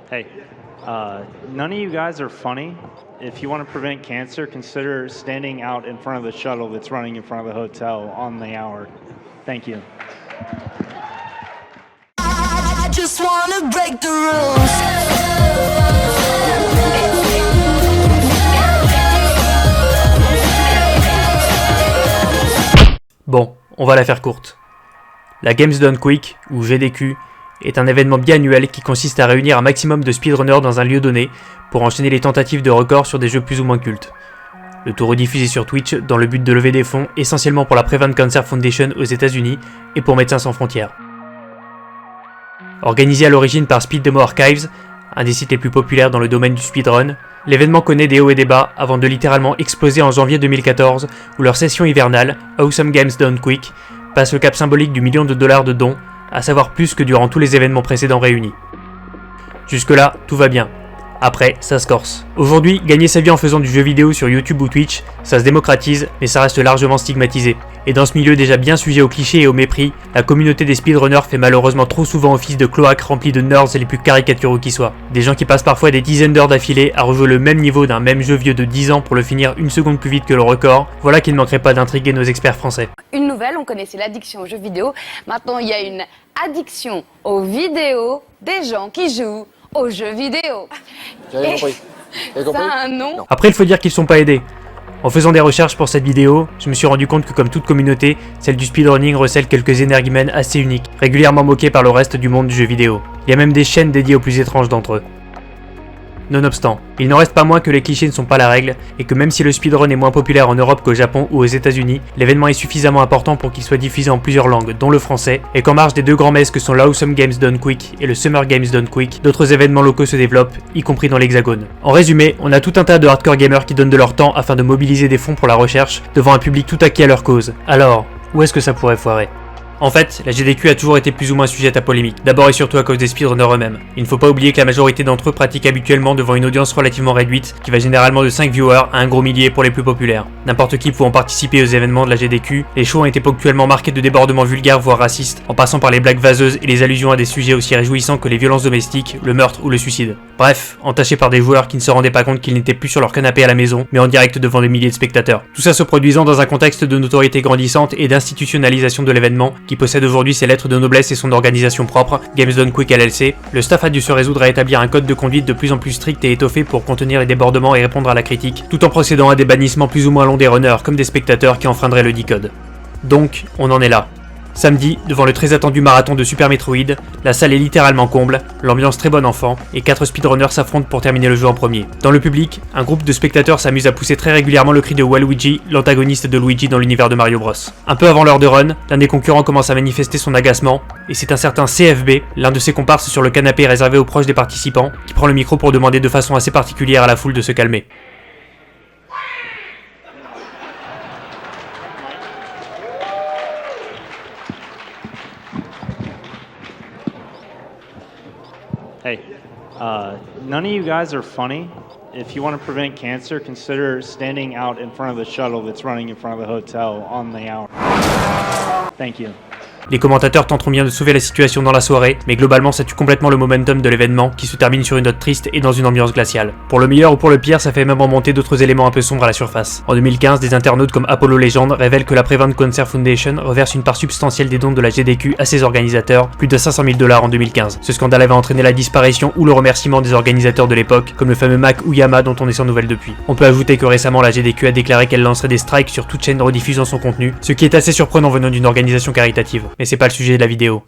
Hey, none of you guys are funny. If you want to prevent cancer, consider standing out in front of the shuttle that's running in front of the hotel on the hour. Thank you. I just wanna break the rules. Bon, on va la faire courte. La Games Done Quick, ou GDQ, est un événement biannuel qui consiste à réunir un maximum de speedrunners dans un lieu donné pour enchaîner les tentatives de records sur des jeux plus ou moins cultes. Le tout rediffusé sur Twitch dans le but de lever des fonds essentiellement pour la Prevent Cancer Foundation aux États-Unis et pour Médecins sans frontières. Organisé à l'origine par Speed Demo Archives, un des sites les plus populaires dans le domaine du speedrun, l'événement connaît des hauts et des bas avant de littéralement exploser en janvier 2014 où leur session hivernale, Awesome Games Done Quick, passe le cap symbolique du $1 million de dons, à savoir plus que durant tous les événements précédents réunis. Jusque-là, tout va bien. Après, ça se corse. Aujourd'hui, gagner sa vie en faisant du jeu vidéo sur YouTube ou Twitch, ça se démocratise, mais ça reste largement stigmatisé. Et dans ce milieu déjà bien sujet aux clichés et au mépris, la communauté des speedrunners fait malheureusement trop souvent office de cloaque remplie de nerds les plus caricaturaux qui soient. Des gens qui passent parfois des dizaines d'heures d'affilée à rejouer le même niveau d'un même jeu vieux de 10 ans pour le finir une seconde plus vite que le record, voilà qui ne manquerait pas d'intriguer nos experts français. Une nouvelle, on connaissait l'addiction aux jeux vidéo, maintenant il y a une addiction aux vidéos des gens qui jouent aux jeux vidéo. J'avais compris. Ça a un nom. Après, il faut dire qu'ils sont pas aidés. En faisant des recherches pour cette vidéo, je me suis rendu compte que comme toute communauté, celle du speedrunning recèle quelques énergumènes assez uniques, régulièrement moqués par le reste du monde du jeu vidéo. Il y a même des chaînes dédiées aux plus étranges d'entre eux. Nonobstant, il n'en reste pas moins que les clichés ne sont pas la règle, et que même si le speedrun est moins populaire en Europe qu'au Japon ou aux États-Unis, l'événement est suffisamment important pour qu'il soit diffusé en plusieurs langues, dont le français, et qu'en marge des deux grands messes que sont l'Awesome Games Done Quick et le Summer Games Done Quick, d'autres événements locaux se développent, y compris dans l'Hexagone. En résumé, on a tout un tas de hardcore gamers qui donnent de leur temps afin de mobiliser des fonds pour la recherche, devant un public tout acquis à leur cause. Alors, où est-ce que ça pourrait foirer ? En fait, la GDQ a toujours été plus ou moins sujette à polémique, d'abord et surtout à cause des speedrunners eux-mêmes. Il ne faut pas oublier que la majorité d'entre eux pratiquent habituellement devant une audience relativement réduite, qui va généralement de 5 viewers à un gros millier pour les plus populaires. N'importe qui pouvant participer aux événements de la GDQ, les shows ont été ponctuellement marqués de débordements vulgaires voire racistes, en passant par les blagues vaseuses et les allusions à des sujets aussi réjouissants que les violences domestiques, le meurtre ou le suicide. Bref, entachés par des joueurs qui ne se rendaient pas compte qu'ils n'étaient plus sur leur canapé à la maison, mais en direct devant des milliers de spectateurs. Tout ça se produisant dans un contexte de notoriété grandissante et d'institutionnalisation de l'événement, qui possède aujourd'hui ses lettres de noblesse et son organisation propre, Games Done Quick LLC. Le staff a dû se résoudre à établir un code de conduite de plus en plus strict et étoffé pour contenir les débordements et répondre à la critique, tout en procédant à des bannissements plus ou moins longs des runners comme des spectateurs qui enfreindraient le dit code. Donc, on en est là. Samedi, devant le très attendu marathon de Super Metroid, la salle est littéralement comble, l'ambiance très bon enfant, et 4 speedrunners s'affrontent pour terminer le jeu en premier. Dans le public, un groupe de spectateurs s'amuse à pousser très régulièrement le cri de Waluigi, l'antagoniste de Luigi dans l'univers de Mario Bros. Un peu avant l'heure de run, l'un des concurrents commence à manifester son agacement, et c'est un certain CFB, l'un de ses comparses sur le canapé réservé aux proches des participants, qui prend le micro pour demander de façon assez particulière à la foule de se calmer. Hey, none of you guys are funny. If you want to prevent cancer, consider standing out in front of the shuttle that's running in front of the hotel on the hour. Thank you. Les commentateurs tenteront bien de sauver la situation dans la soirée, mais globalement ça tue complètement le momentum de l'événement, qui se termine sur une note triste et dans une ambiance glaciale. Pour le meilleur ou pour le pire, ça fait même remonter d'autres éléments un peu sombres à la surface. En 2015, des internautes comme Apollo Legend révèlent que la Prevent Cancer Foundation reverse une part substantielle des dons de la GDQ à ses organisateurs, plus de $500 000 en 2015. Ce scandale avait entraîné la disparition ou le remerciement des organisateurs de l'époque, comme le fameux Mac Uyama dont on est sans nouvelles depuis. On peut ajouter que récemment la GDQ a déclaré qu'elle lancerait des strikes sur toute chaîne rediffusant son contenu, ce qui est assez surprenant venant d'une organisation caritative. Mais c'est pas le sujet de la vidéo.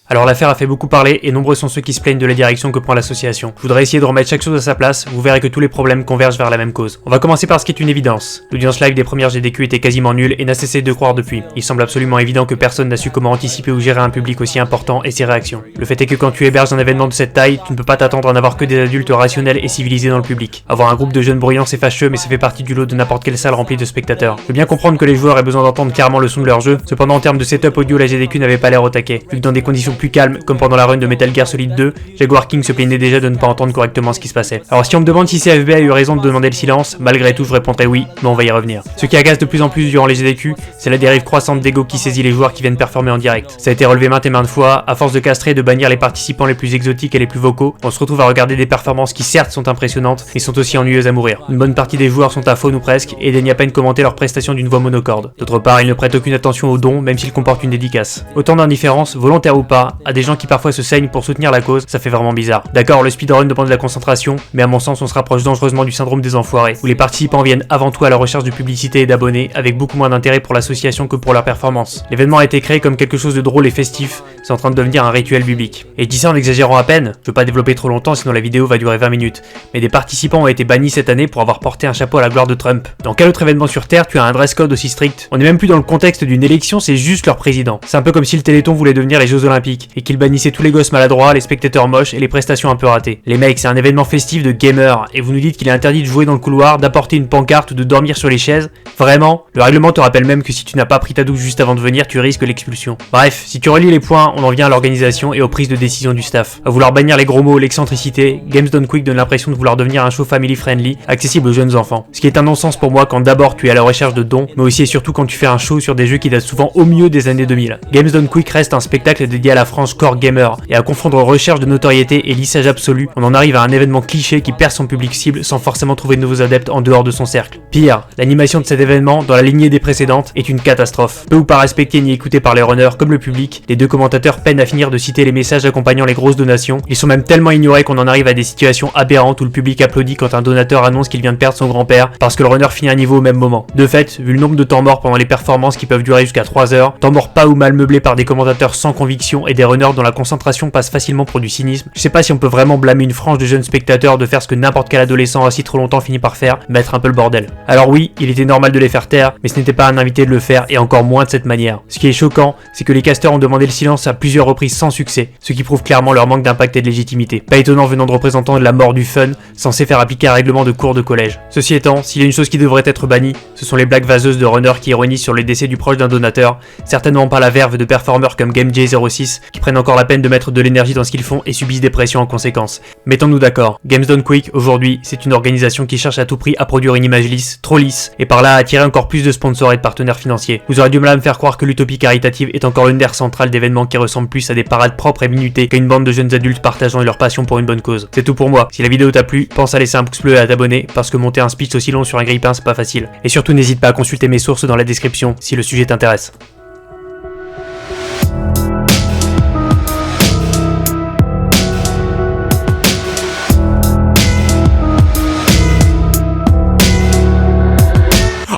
Alors l'affaire a fait beaucoup parler et nombreux sont ceux qui se plaignent de la direction que prend l'association. Je voudrais essayer de remettre chaque chose à sa place, vous verrez que tous les problèmes convergent vers la même cause. On va commencer par ce qui est une évidence. L'audience live des premières GDQ était quasiment nulle et n'a cessé de croire depuis. Il semble absolument évident que personne n'a su comment anticiper ou gérer un public aussi important et ses réactions. Le fait est que quand tu héberges un événement de cette taille, tu ne peux pas t'attendre à n'avoir que des adultes rationnels et civilisés dans le public. Avoir un groupe de jeunes bruyants c'est fâcheux mais ça fait partie du lot de n'importe quelle salle remplie de spectateurs. Je veux bien comprendre que les joueurs aient besoin d'entendre clairement le son de leur jeu, cependant en termes de setup audio la GDQ n'avait pas l'air au taquet, vu que dans des conditions plus calme, comme pendant la run de Metal Gear Solid 2, Jaguar King se plaignait déjà de ne pas entendre correctement ce qui se passait. Alors si on me demande si CFB a eu raison de demander le silence, malgré tout je répondrai oui, mais on va y revenir. Ce qui agace de plus en plus durant les GDQ, c'est la dérive croissante d'ego qui saisit les joueurs qui viennent performer en direct. Ça a été relevé maintes et maintes fois, à force de castrer et de bannir les participants les plus exotiques et les plus vocaux, on se retrouve à regarder des performances qui certes sont impressionnantes, mais sont aussi ennuyeuses à mourir. Une bonne partie des joueurs sont aphones ou presque, et daignent à peine commenter leur prestation d'une voix monocorde. D'autre part, ils ne prêtent aucune attention aux dons, même s'ils comportent une dédicace. Autant d'indifférence, volontaire ou pas, à des gens qui parfois se saignent pour soutenir la cause, ça fait vraiment bizarre. D'accord, le speedrun demande de la concentration, mais à mon sens on se rapproche dangereusement du syndrome des enfoirés, où les participants viennent avant tout à la recherche de publicité et d'abonnés, avec beaucoup moins d'intérêt pour l'association que pour leur performance. L'événement a été créé comme quelque chose de drôle et festif, c'est en train de devenir un rituel biblique. Et je dis ça en exagérant à peine, je veux pas développer trop longtemps sinon la vidéo va durer 20 minutes, mais des participants ont été bannis cette année pour avoir porté un chapeau à la gloire de Trump. Dans quel autre événement sur Terre tu as un dress code aussi strict? On n'est même plus dans le contexte d'une élection, c'est juste leur président. C'est un peu comme si le Téléthon voulait devenir les Jeux Olympiques, et qu'il bannissait tous les gosses maladroits, les spectateurs moches et les prestations un peu ratées. Les mecs, c'est un événement festif de gamers, et vous nous dites qu'il est interdit de jouer dans le couloir, d'apporter une pancarte ou de dormir sur les chaises? Vraiment? Le règlement te rappelle même que si tu n'as pas pris ta douche juste avant de venir, tu risques l'expulsion. Bref, si tu relis les points, on en vient à l'organisation et aux prises de décision du staff. À vouloir bannir les gros mots, l'excentricité, Games Done Quick donne l'impression de vouloir devenir un show family friendly, accessible aux jeunes enfants. Ce qui est un non-sens pour moi quand d'abord tu es à la recherche de dons, mais aussi et surtout quand tu fais un show sur des jeux qui datent souvent au mieux des années 2000. Games Done Quick reste un spectacle dédié à la frange core gamer, et à confondre recherche de notoriété et lissage absolu, on en arrive à un événement cliché qui perd son public cible sans forcément trouver de nouveaux adeptes en dehors de son cercle. Pire, l'animation de cet événement, dans la lignée des précédentes, est une catastrophe. Peu ou pas respecté ni écouté par les runners comme le public, les deux commentateurs peinent à finir de citer les messages accompagnant les grosses donations, ils sont même tellement ignorés qu'on en arrive à des situations aberrantes où le public applaudit quand un donateur annonce qu'il vient de perdre son grand-père parce que le runner finit un niveau au même moment. De fait, vu le nombre de temps morts pendant les performances qui peuvent durer jusqu'à 3 heures, temps morts pas ou mal meublés par des commentateurs sans conviction et des runners dont la concentration passe facilement pour du cynisme, je sais pas si on peut vraiment blâmer une frange de jeunes spectateurs de faire ce que n'importe quel adolescent assis trop longtemps finit par faire, mettre un peu le bordel. Alors oui, il était normal de les faire taire, mais ce n'était pas un invité de le faire et encore moins de cette manière. Ce qui est choquant, c'est que les casteurs ont demandé le silence à plusieurs reprises sans succès, ce qui prouve clairement leur manque d'impact et de légitimité. Pas étonnant venant de représentants de la mort du fun, censés faire appliquer un règlement de cours de collège. Ceci étant, s'il y a une chose qui devrait être bannie, ce sont les blagues vaseuses de runners qui ironisent sur les décès du proche d'un donateur, certainement pas la verve de performeurs comme GameJ06 qui prennent encore la peine de mettre de l'énergie dans ce qu'ils font et subissent des pressions en conséquence. Mettons-nous d'accord, Games Done Quick, aujourd'hui, c'est une organisation qui cherche à tout prix à produire une image lisse, trop lisse, et par là à attirer encore plus de sponsors et de partenaires financiers. Vous aurez du mal à me faire croire que l'utopie caritative est encore le nerf central d'événements qui ressemblent plus à des parades propres et minutées qu'à une bande de jeunes adultes partageant leur passion pour une bonne cause. C'est tout pour moi. Si la vidéo t'a plu, pense à laisser un pouce bleu et à t'abonner, parce que monter un speech aussi long sur un grille-pain c'est pas facile. Et surtout n'hésite pas à consulter mes sources dans la description si le sujet t'intéresse.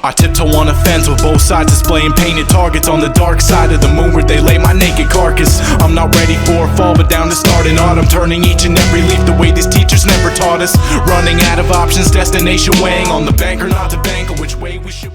I tiptoe on a fence with both sides displaying painted targets on the dark side of the moon where they lay my naked carcass. I'm not ready for a fall but down to start in autumn, turning each and every leaf the way these teachers never taught us. Running out of options, destination weighing on the bank or not to bank, or which way we should